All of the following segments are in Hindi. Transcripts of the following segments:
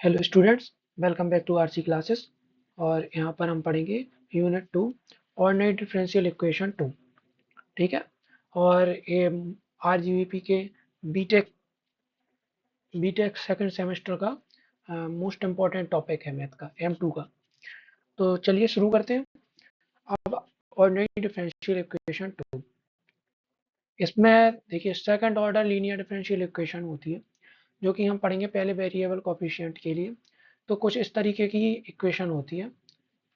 Hello students, welcome back to RC classes. और यहाँ पर हम पढ़ेंगे यूनिट 2 ऑर्डिनरी डिफरेंशियल इक्वेशन 2। ठीक है। और ये आरजीवीपी के बीटेक बीटेक सेकंड सेमेस्टर का मोस्ट इम्पॉर्टेंट टॉपिक है मैथ का M2 का। तो चलिए शुरू करते हैं। अब ऑर्डिनरी डिफरेंशियल इक्वेशन 2, इसमें देखिए second order linear differential equation होती है जो कि हम पढ़ेंगे पहले वेरिएबल कोफिशिएंट के लिए। तो कुछ इस तरीके की इक्वेशन होती है।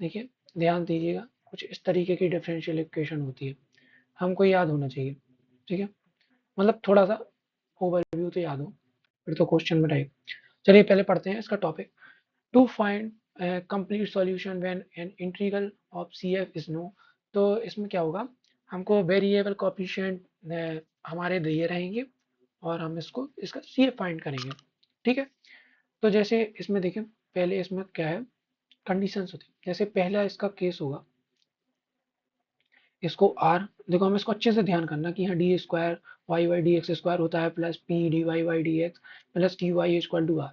देखिए, ध्यान दीजिएगा, कुछ इस तरीके की डिफरेंशियल इक्वेशन होती है, हमको याद होना चाहिए। ठीक है, मतलब थोड़ा सा ओवरव्यू तो याद हो, फिर तो क्वेश्चन में रहेगा। चलिए पहले पढ़ते हैं इसका topic. To find complete solution when an integral of C F is known. तो इसमें क्या होगा, हमको वेरिएबल कोफिशिएंट हमारे दिए रहेंगे और हम इसका सी एफ फाइंड करेंगे। ठीक है। तो जैसे इसमें देखिए, पहले इसमें क्या है, कंडीशंस होती है। जैसे पहला इसका केस होगा, इसको आर, देखो हम इसको अच्छे से ध्यान करना कि यहाँ D square Y by D X square होता है plus P D Y by D X plus T Y equal to R.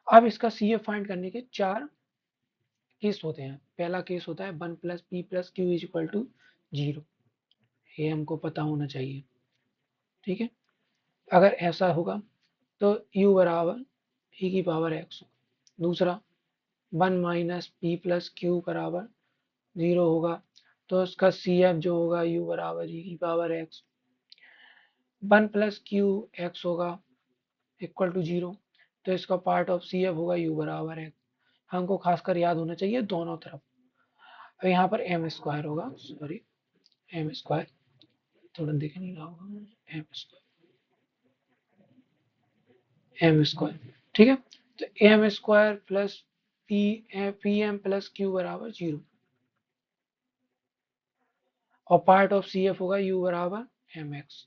अब इसका सी एफ फाइंड करने के चार केस होते हैं। पहला केस होता है one plus P plus Q is equal to zero. ये हमको पता होना चाहिए। ठीक है। अगर ऐसा होगा तो u बराबर e की पावर x। दूसरा, one minus P plus Q बराबर जीरो होगा तो उसका सी एफ जो होगा u बराबर e की power x। One plus Q x होगा इक्वल टू जीरो, तो इसका पार्ट ऑफ सी एफ होगा u बराबर एक्स। हमको खासकर याद होना चाहिए दोनों तरफ। अब यहाँ पर एम स्क्वायर होगा, सॉरी एम स्क्वायर, थोड़ा देख नहीं रहा होगा, एम स्क्वायर। ठीक है। तो M square plus P M plus Q बराबर जीरो और पार्ट ऑफ सी एफ होगा u बराबर एम एक्स।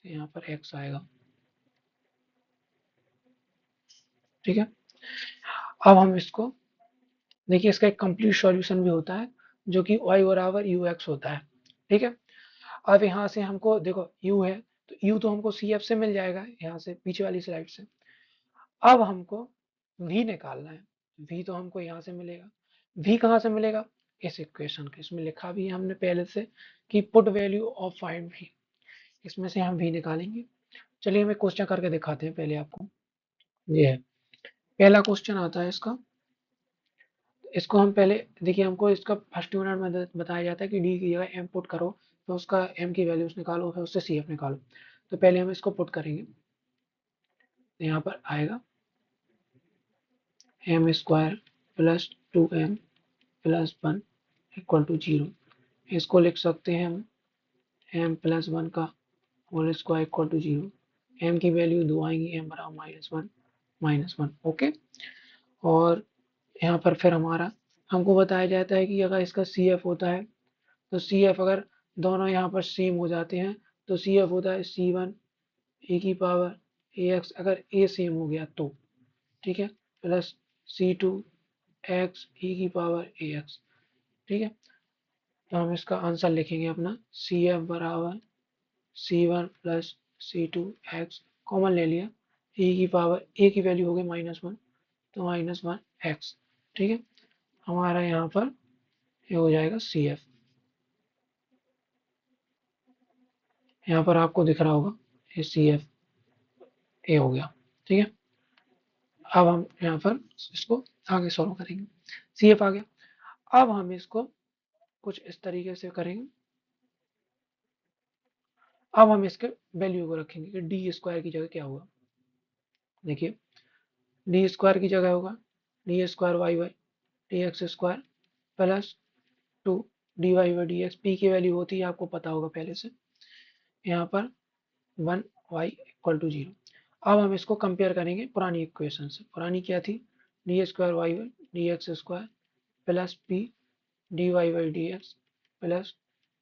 तो यहाँ पर x आएगा। ठीक है। अब हम इसको देखिए, इसका एक कंप्लीट सॉल्यूशन भी होता है जो कि y बराबर यू एक्स होता है। ठीक है। अब यहाँ से हमको देखो u है, तो u तो हमको सी एफ से मिल जाएगा, यहाँ से पीछे वाली स्लाइड से। अब हमको v निकालना है। v तो हमको यहाँ से मिलेगा। v कहाँ से मिलेगा, इस इक्वेशन के, इसमें लिखा भी है हमने पहले से कि put value of find v। इसमें से हम v निकालेंगे। चलिए हमें क्वेश्चन करके दिखाते हैं पहले आपको। ये है पहला क्वेश्चन आता है इसका। इसको हम पहले देखिए, हमको इसका फर्स्ट यूनिट में बताया जाता है कि डी की जगह एम पुट करो, तो उसका एम की वैल्यूज निकालो, फिर उससे सी एफ निकालो। तो पहले हम इसको पुट करेंगे, तो यहाँ पर आएगा M square plus two M plus one equal to zero. इसको लिख सकते हैं हम एम प्लस वन का whole square equal to zero. M की वैल्यू दो आएंगी, एम बराबर माइनस वन। ओके। और यहाँ पर फिर हमारा हमको बताया जाता है कि अगर इसका सी एफ होता है, तो सी एफ अगर दोनों यहाँ पर सेम हो जाते हैं तो सी एफ होता है सी वन ए की पावर ए एक्स, अगर ए सेम हो गया तो। ठीक है। प्लस सी टू एक्स ई की पावर ए एक्स। ठीक है। तो हम इसका आंसर लिखेंगे अपना सी एफ बराबर सी वन प्लस सी टू एक्स, कॉमन ले लिया, ई की पावर ए की वैल्यू हो गई माइनस वन, तो माइनस वन एक्स। ठीक है। हमारा यहाँ पर ये हो जाएगा सी एफ। यहाँ पर आपको दिख रहा होगा ये सी एफ ए हो गया। ठीक है। अब हम यहाँ पर इसको आगे सॉल्व करेंगे। सी एफ आ गया। अब हम इसको कुछ इस तरीके से करेंगे। अब हम इसके वैल्यू को रखेंगे कि डी स्क्वायर की जगह क्या होगा। देखिए, डी स्क्वायर की जगह होगा D square Y by D X square plus two D Y by D X. P की वैल्यू होती है आपको पता होगा पहले से, यहाँ पर one Y equal to zero. अब हम इसको कंपेयर करेंगे पुरानी इक्वेशन से। पुरानी क्या थी, D square Y by D X square plus P D Y by D X plus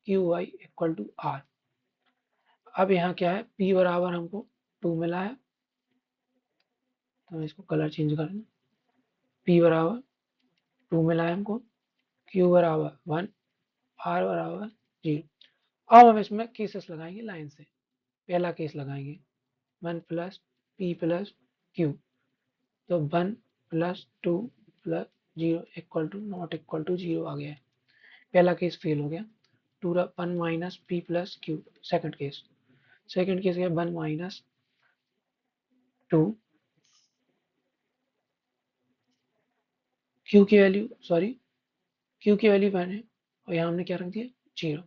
Q Y equal to R. अब यहाँ क्या है, p बराबर हमको टू मिला है, तो मैं इसको कलर चेंज कर दूँ। p बराबर टू मिला है हमको, q बराबर वन, r बराबर जीरो। अब हम इसमें केसेस लगाएंगे लाइन से। पहला केस लगाएंगे one plus P plus Q, तो वन प्लस 2 प्लस 0 equal to not equal to 0 आ गया है। पहला केस फेल हो गया। 1 minus P plus Q. Second case गया 1 माइनस 2 क्यू की वैल्यू मैंने और यहाँ हमने क्या रख दिया 0,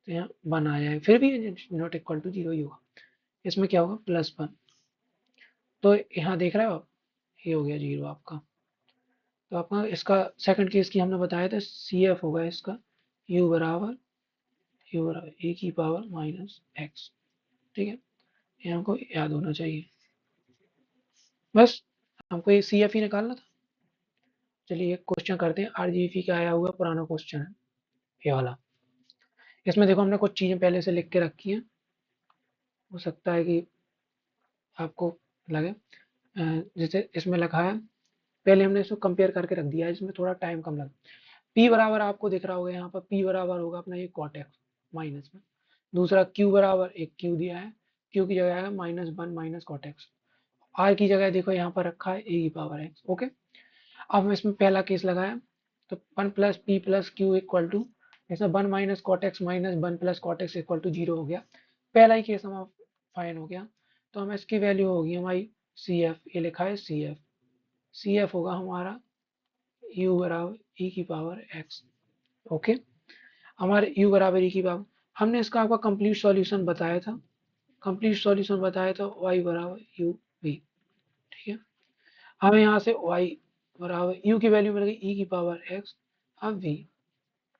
तो यहाँ 1 आया है, फिर भी नॉट इक्वल टू 0 ही होगा। इसमें क्या होगा +1, तो यहाँ देख रहे हो आप, ये हो गया 0 आपका। तो आपका इसका सेकंड केस की हमने बताया था सी एफ होगा इसका u बराबर ए की पावर माइनस एक्स। ठीक है, ये हमको याद होना चाहिए, बस हमको ये सी एफ ही निकालना था। चलिए एक क्वेश्चन करते हैं, आरजीबी का आया हुआ पुराना क्वेश्चन है ये वाला। इसमें देखो हमने कुछ चीज़ें पहले से लिख के रखी हैं, हो सकता है कि आपको लगे। जैसे इसमें लिखा है, पहले हमने इसको कंपेयर करके रख दिया है, इसमें थोड़ा टाइम कम लगा। P बराबर आपको दिख रहा होगा यहाँ पर, P बराबर होगा अपना ये कॉट एक्स माइनस में। दूसरा Q बराबर एक Q दिया है, Q की जगह आएगा -1 माइनस कॉट एक्स। R की जगह देखो यहाँ पर रखा है ए की पावर एक्स। ओके, अब हम इसमें पहला केस लगाया, तो 1 plus P plus Q equal to, इसमें 1 minus cot X minus 1 plus cot X equal to 0 हो गया। पहला ही केस हमारा फाइन हो गया। तो हम इसकी वैल्यू होगी हमारी सी एफ, ये लिखा है सी एफ होगा हमारा u बराबर ई की पावर एक्स। ओके, हमारे u बराबर ई की पावर, हमने इसका आपका कंप्लीट सॉल्यूशन बताया था, y बराबर यू वी। ठीक है, हमें यहाँ से y बराबर u की वैल्यू मिल गई ई की पावर x। अब v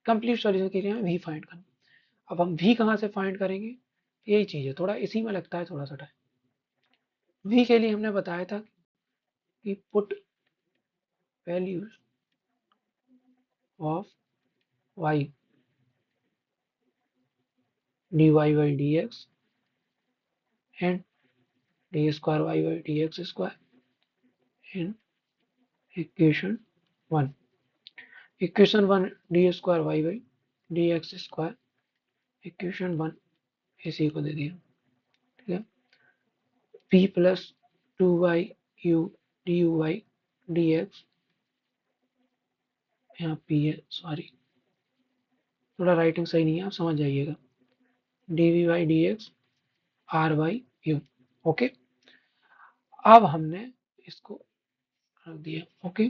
कंप्लीट सॉल्यूशन के लिए हमें v फाइंड करना। अब हम v कहाँ से फाइंड करेंगे, यही चीज़ है, थोड़ा इसी में लगता है थोड़ा सा टाइम। v के लिए हमने बताया था कि put values of y dy by dx and d square y by dx square in equation 1। Equation 1 D square Y by D X square, equation 1 इसी को दे दिया। ठीक है, p plus 2y u D U Y D X, यहाँ p है, सॉरी थोड़ा राइटिंग सही नहीं है, आप समझ जाइएगा, D V Y D X R Y U. Okay, अब हमने इसको रख दिया। ओके,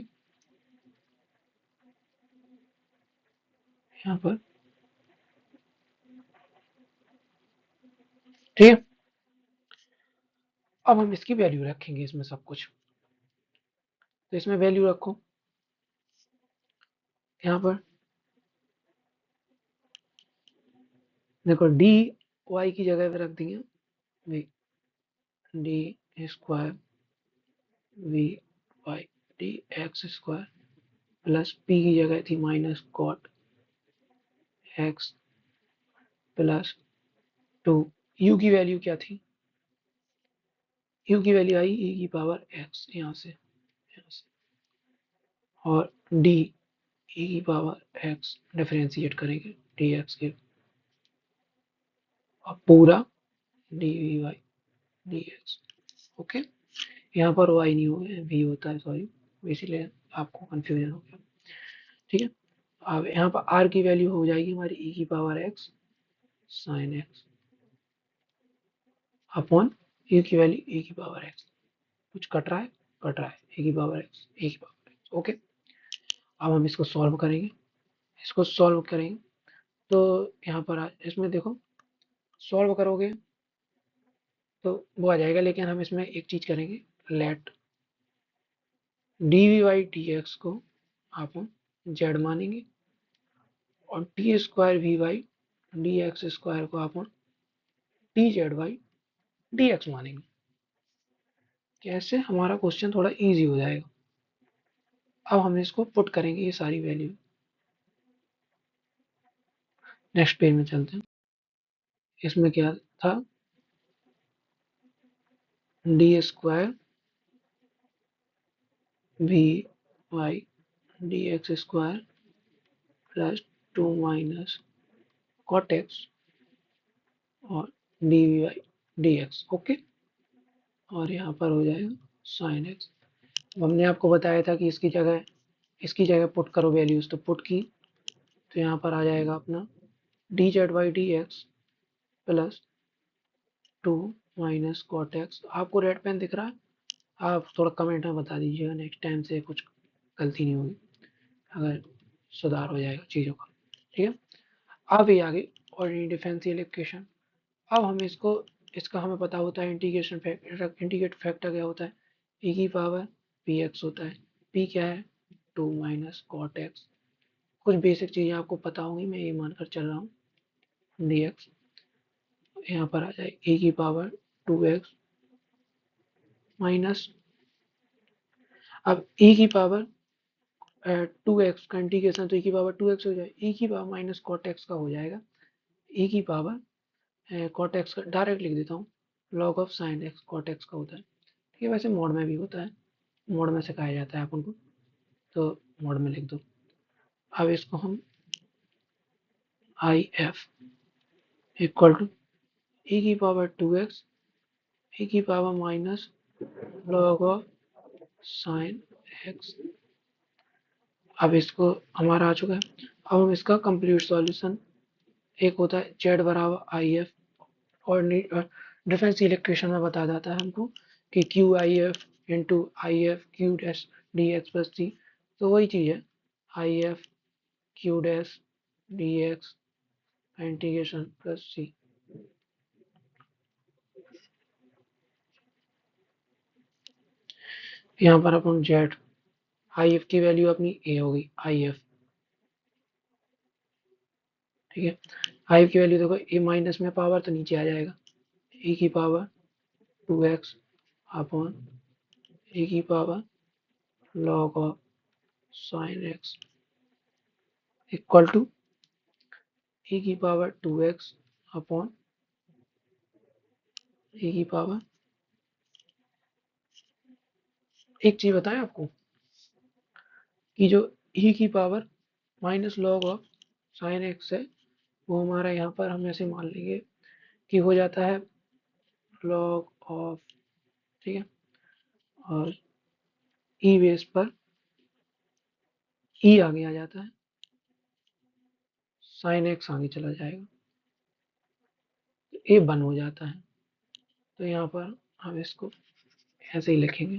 यहाँ पर ठीक है, अब हम इसकी वैल्यू रखेंगे इसमें सब कुछ। तो इसमें वैल्यू रखो, यहाँ पर देखो डी वाई की जगह पे रख दिए V D square V Y D X square plus P की जगह थी minus cot X plus 2। U की वैल्यू क्या थी, यू की वैल्यू आई ई की पावर एक्स, यहाँ से और डी ई की पावर एक्स डिफरेंशिएट करेंगे डी एक्स के, और पूरा D V Y D X. Okay, यहाँ पर वाई नहीं होगा, वी होता है, सॉरी, इसीलिए आपको कंफ्यूजन हो गया। ठीक है, अब यहाँ पर आर की वैल्यू हो जाएगी हमारी ई की power x sine x upon you की वैल्यू ई की पावर एक्स। कुछ कट रहा है, ए की पावर एक्स ए की पावर एक्स। ओके, अब हम इसको सॉल्व करेंगे, तो यहाँ पर इसमें देखो सॉल्व करोगे तो वो आ जाएगा, लेकिन हम इसमें एक चीज़ करेंगे, let D V Y D X को आप जेड मानेंगे और T square V Y D X square को आप T Z Y D X मानेंगे। कैसे हमारा क्वेश्चन थोड़ा इजी हो जाएगा। अब हम इसको पुट करेंगे ये सारी वैल्यू। नेक्स्ट पेज में चलते हैं, इसमें क्या था, D square V Y D X square plus 2 minus cot X और D V Y D X. Okay, और यहाँ पर हो जाएगा साइन एक्स। हमने आपको बताया था कि इसकी जगह पुट करो वैल्यूज, तो पुट की, तो यहाँ पर आ जाएगा अपना D Z by D X plus 2 minus cot X. आपको रेड पेन दिख रहा है? आप थोड़ा कमेंट में बता दीजिएगा, नेक्स्ट टाइम से कुछ गलती नहीं होगी, अगर सुधार हो जाएगा चीज़ों का। ठीक है, अब ये आगे और डिफरेंशियल इक्वेशन। अब हम इसका हमें पता होता है इंटीग्रेशन फैक्टर, इंटीग्रेट फैक्टर क्या होता है, e की पावर पी एक्स होता है। p क्या है, 2 माइनस कॉट एक्स। कुछ बेसिक चीज़ें आपको पता होंगी, मैं ये मानकर चल रहा हूँ। dx यहाँ पर आ जाए e की पावर 2x माइनस, अब e की पावर 2x का इंटीग्रेशन, तो e की पावर 2x हो जाए, e की पावर माइनस कॉट एक्स का हो जाएगा e की पावर कॉट एक्स का, डायरेक्ट लिख देता हूँ, log of sine X cot X का होता है। ठीक है, वैसे मोड में भी होता है, मोड में सिखाया जाता है अपन को, तो मोड में लिख दो। अब इसको हम I F equal to e की पावर 2x e की power minus log of sine X. अब इसको हमारा आ चुका है। अब हम इसका कंप्लीट सॉल्यूशन, एक होता है जेड बराबर आई एफ, और डिफरेंशियल इक्वेशन में बता जाता है हमको कि Q I F into I F Q dash D X plus C, तो वही चीज़ है, I F Q dash D X integration plus C. यहाँ पर अपन जेड, आई एफ की वैल्यू अपनी ए होगी, आई एफ। ठीक है, आई एफ की वैल्यू देखो, ए माइनस में पावर तो नीचे आ जाएगा, ए की पावर 2x अपॉन ए की power log of sine X equal to A की पावर 2x अपॉन ए की पावर, एक चीज बताएं आपको कि जो e की power minus log of sine x है, वो हमारा यहाँ पर हम ऐसे मान लेंगे कि हो जाता है लॉग ऑफ, ठीक है, और ई बेस पर ई आगे आ जाता है, साइन एक्स आगे चला जाएगा, ए बन हो जाता है। तो यहाँ पर हम इसको ऐसे ही लिखेंगे,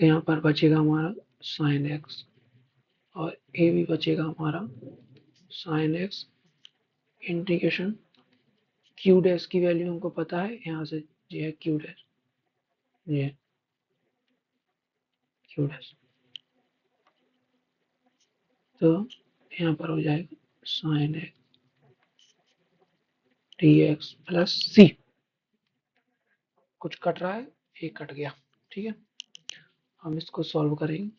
तो यहाँ पर बचेगा हमारा साइन एक्स, और ए भी बचेगा हमारा sine X integration Q dash की वैल्यू हमको पता है, यहाँ से ये है क्यू डैश, ये क्यू डैश, तो यहाँ पर हो जाएगा sine X D X plus C. कुछ कट रहा है, ये कट गया। ठीक है, हम इसको सॉल्व करेंगे,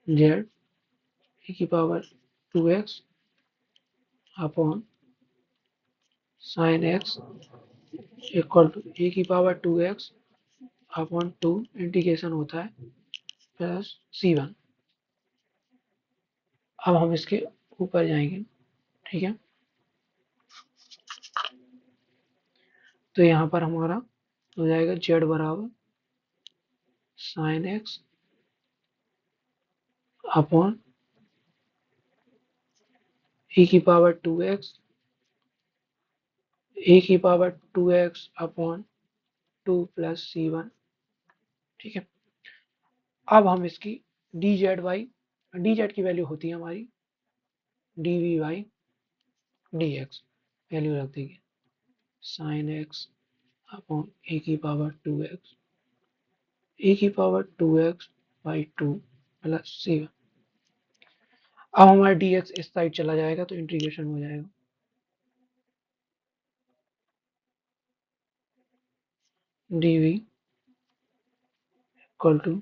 जेड e की power 2x upon sine X equal to A की पावर 2x अपॉन 2 इंटीग्रेशन होता है प्लस C1। अब हम इसके ऊपर जाएंगे। ठीक है, तो यहाँ पर हमारा हो जाएगा जेड बराबर साइन एक्स अपॉन e की पावर 2x ए की power 2x upon 2 plus C1। ठीक है, अब हम इसकी D Z by D Z की वैल्यू होती है हमारी D V by D X, value रख देंगे साइन एक्स अपॉन ए की पावर 2x ए की power 2x by 2 plus C1। अब हमारा डी एक्स इस साइड चला जाएगा, तो इंटीग्रेशन हो जाएगा D V equal to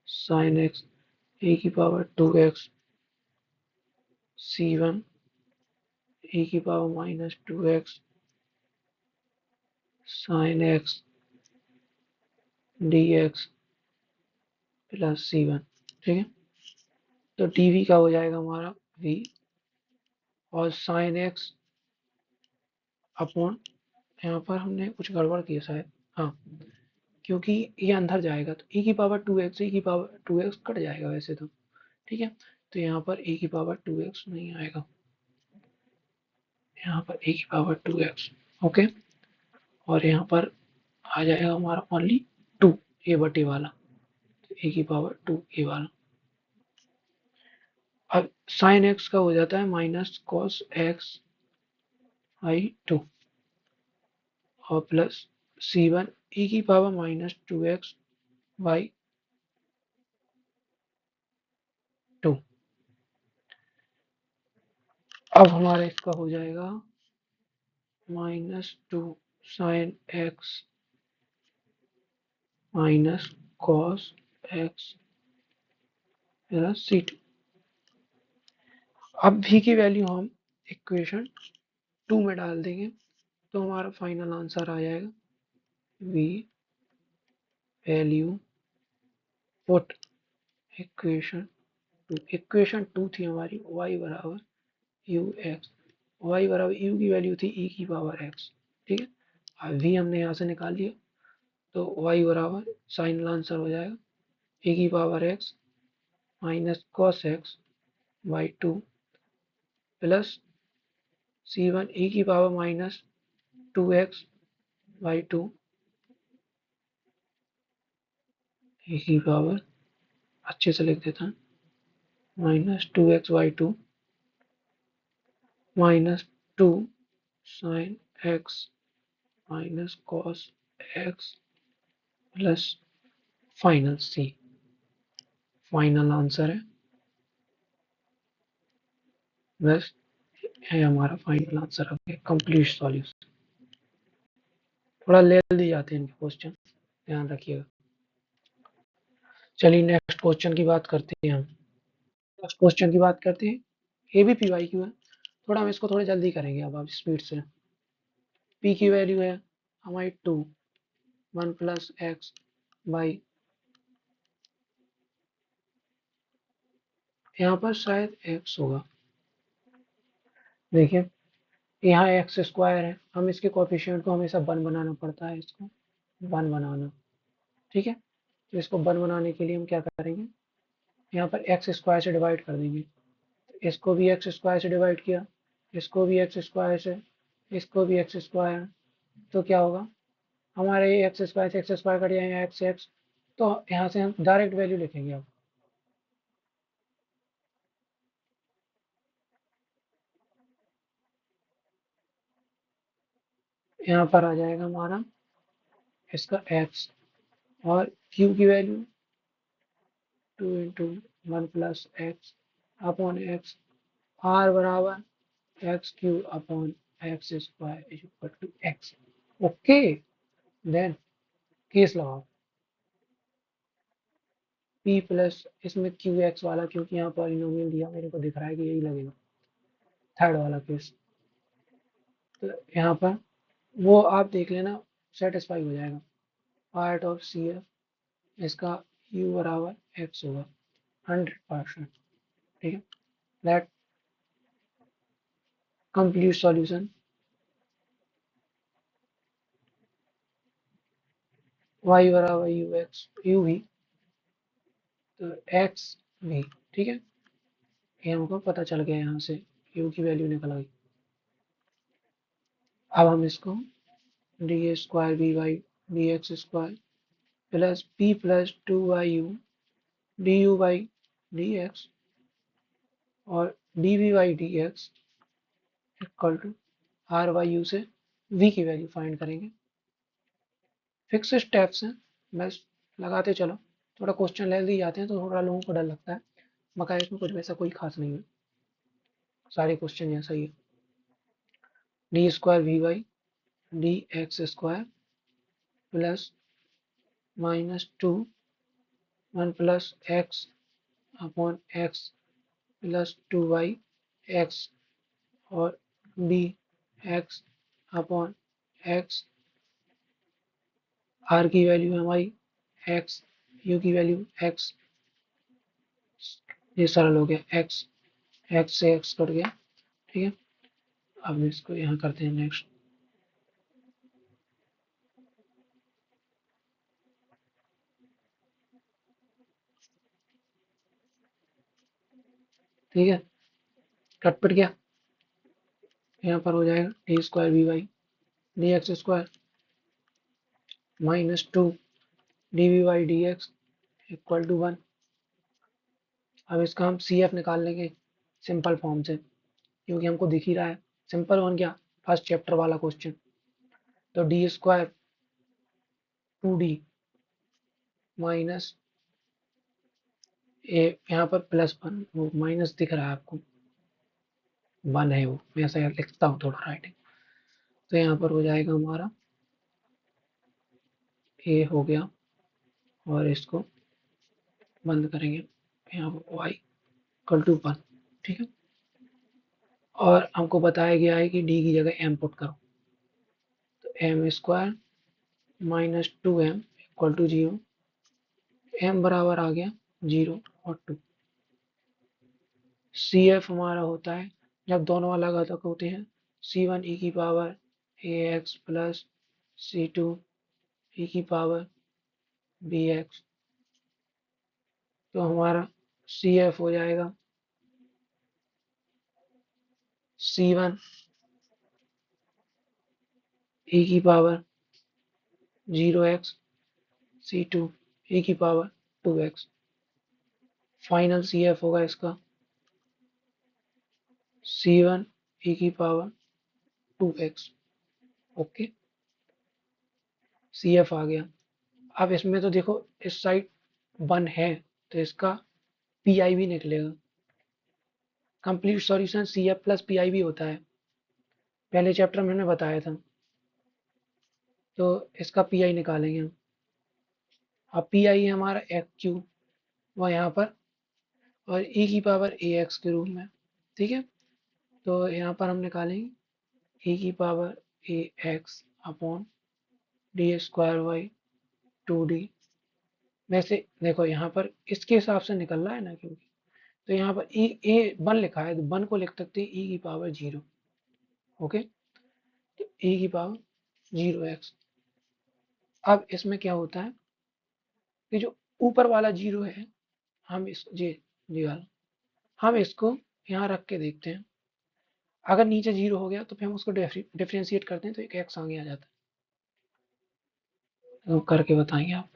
sine X A की पावर 2x C1 ए की power minus 2x sine X D X plus C1। ठीक है, तो डी वी का हो जाएगा हमारा v, और साइन एक्स अपॉन यहाँ पर हमने कुछ गड़बड़ की है शायद। हाँ, क्योंकि ये अंदर जाएगा तो e की पावर 2x, e की पावर 2x कट जाएगा वैसे तो, ठीक है। तो यहाँ पर e की पावर 2x नहीं आएगा, यहाँ पर e की पावर 2x, ओके। और यहाँ पर आ जाएगा हमारा ओनली 2 ए बटे वाला, तो e की पावर 2 ए वाला। अब साइन x का हो जाता है माइनस कॉस x बाई 2 और प्लस c1 e की पावर माइनस 2x बाई 2। अब हमारा इसका हो जाएगा -2 sine x minus cos x plus c2। अब v की वैल्यू हम इक्वेशन 2 में डाल देंगे तो हमारा फाइनल आंसर आ जाएगा v वैल्यू पुट इक्वेशन 2 थी हमारी y बराबर यू एक्स, वाई बराबर यू की वैल्यू थी e की पावर x, ठीक है। अब v हमने यहाँ से निकाल लिया तो y बराबर साइन आंसर हो जाएगा e की power x minus cos x by 2 plus c1 e की power minus 2x by 2 e की पावर अच्छे से लिख देता हूँ -2x/2 minus 2 sine x minus cos x plus final c। Final answer है, बस है हमारा फाइनल आंसर। अब कंप्लीट सॉल्यूशन। थोड़ा लेंथी जाते हैं इनके क्वेश्चन, ध्यान रखिएगा। चलिए नेक्स्ट क्वेश्चन की बात करते हैं हम। नेक्स्ट क्वेश्चन की बात करते हैं, ये भी पी वाई क्यू है, थोड़ा हम इसको थोड़ा जल्दी करेंगे अब आप स्पीड से। पी की वैल्यू है हमारी 2 1 प्लस एक्स बाई, यहाँ पर शायद एक्स होगा, देखिए यहाँ एक्स स्क्वायर है, हम इसके कोफिशिएंट को हमेशा 1 बनाना पड़ता है, इसको 1 बनाना, ठीक है। तो इसको 1 बनाने के लिए हम क्या करेंगे, यहाँ पर एक्स स्क्वायर से डिवाइड कर देंगे, इसको भी एक्स स्क्वायर से डिवाइड किया, इसको भी एक्स स्क्वायर से, इसको भी एक्स स्क्वायर, तो क्या होगा हमारे एक्स स्क्वायर से एक्स स्क्वायर कट जाएगा एक्स एक्स, तो यहाँ से हम डायरेक्ट वैल्यू लिखेंगे। अब यहाँ पर आ जाएगा हमारा इसका एक्स और क्यू की value 2 into 1 plus X upon X, R बराबर X Q upon X square is equal to X. Okay, then case लगाओ पी प्लस इसमें क्यू एक्स वाला, क्योंकि यहाँ पॉलिनोमियल दिया मेरे को दिख रहा है कि यही लगेगा, थर्ड वाला केस। तो यहाँ पर वो आप देख लेना, सेटिस्फाई हो जाएगा। पार्ट ऑफ सी एफ इसका u बराबर एक्स होगा 100%, ठीक है। दैट कंप्लीट सॉल्यूशन y बराबर यू एक्स यू भी, तो एक्स भी, ठीक है। ये हमको पता चल गया, यहाँ से u की वैल्यू निकल गई। अब हम इसको D square B by D X square plus P plus 2 D U by D X और D V by D X equal to R by U से v की वैल्यू फाइंड करेंगे। फिक्स स्टेप्स हैं, बस लगाते चलो। थोड़ा क्वेश्चन ले दी जाते हैं तो थोड़ा लोगों को डर लगता है, मगर इसमें कुछ वैसा कोई खास नहीं है, सारे क्वेश्चन ऐसा ही है। D square V by D X square plus -2 1 plus X upon X plus 2 X और D X upon X, R की वैल्यू है हमारी एक्स, यू की वैल्यू एक्स, ये सरल हो गया, एक्स एक्स से एक्स कट गया, ठीक है। अब इसको यहाँ करते हैं नेक्स्ट। ठीक है, कट पिट गया। यहाँ पर हो जाएगा D square V Y D X square minus two D V Y D X equal to 1। अब इसका हम सी एफ निकाल लेंगे सिंपल फॉर्म से, क्योंकि हमको दिख ही रहा है। सिंपल वन क्या, फर्स्ट चैप्टर वाला क्वेश्चन। तो D square two D minus A, यहाँ पर प्लस वन, वो माइनस दिख रहा है आपको, वन है वो, मैं ऐसा लिखता हूँ थोड़ा राइटिंग। तो यहाँ पर हो जाएगा हमारा ए हो गया, और इसको बंद करेंगे, यहाँ पर वाई इक्वल टू 1। ठीक है, और हमको बताया गया है कि डी की जगह एम पुट करो, तो M square minus two M equal to 0। M बराबर आ गया 0 और 2। सी एफ हमारा होता है जब दोनों अलग अलग होते हैं, सी वन ई की power a x plus C two e की पावर बी एक्स। तो हमारा सी एफ हो जाएगा सी वन ई की पावर 0x सी टू ई की पावर 2x। फाइनल सी एफ होगा इसका सी वन ई की power 2x। Okay, c f आ गया। अब इसमें तो देखो इस साइड 1 है, तो इसका पी आई भी निकलेगा। Complete solution C F plus P I भी होता है, पहले चैप्टर में हमने बताया था। तो इसका पी आई निकालेंगे हम। अब पी आई है हमारा एक्स क्यू, वह यहाँ पर, और ई की पावर ए एक्स के रूप में। ठीक है, तो यहाँ पर हम निकालेंगे ई की power a x upon d square y 2d। वैसे देखो यहाँ पर इसके हिसाब से निकल रहा है ना, क्योंकि तो यहाँ पर ई ए 1 लिखा है, तो 1 को लिख सकते हैं ई की पावर 0। ओके, तो ई की पावर 0x। अब इसमें क्या होता है कि जो ऊपर वाला 0 है, हम इस जी वाला, हम इसको यहाँ रख के देखते हैं। अगर नीचे 0 हो गया तो फिर हम उसको डिफ्रेंशिएट करते हैं, तो एक एक्स आगे आ जाता है। तो करके बताएंगे आप।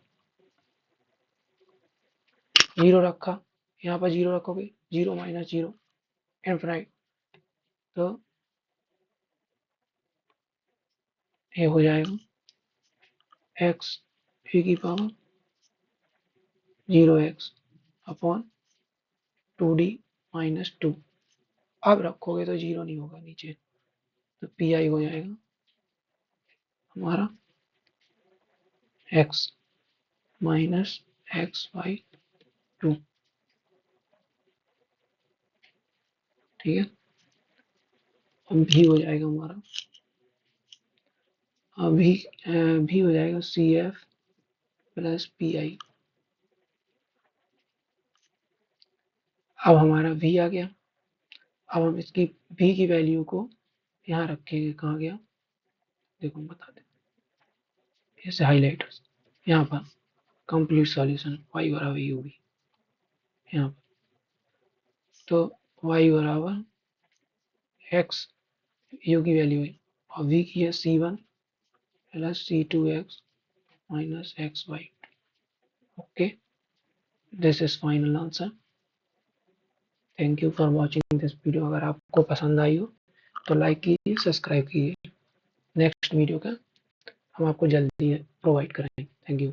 0 रखा, यहाँ पर 0 रखोगे, 0 माइनस 0 इनफिनाइट, तो ये हो जाएगा एक्स ई की power 0x upon 2d minus 2। अब रखोगे तो 0 नहीं होगा नीचे, तो पी आई हो जाएगा हमारा x माइनस एक्स बाई 2। ठीक है, अब भी हो जाएगा हमारा, अभी भी हो जाएगा C F plus P I. अब हमारा v आ गया। अब हम इसकी v की वैल्यू को यहाँ रखेंगे, कहाँ गया देखो हम बता दें, ऐसे हाईलाइटर्स यहाँ पर कंप्लीट सॉल्यूशन y बराबर यू भी यहाँ पर, तो y बराबर x यू की वैल्यू है, और v की है c1 plus c2x minus X Y. Okay, this is final answer. Thank you for watching this video. अगर आपको पसंद आई हो तो लाइक कीजिए, सब्सक्राइब कीजिए। नेक्स्ट वीडियो का हम आपको जल्दी प्रोवाइड करेंगे। Thank you.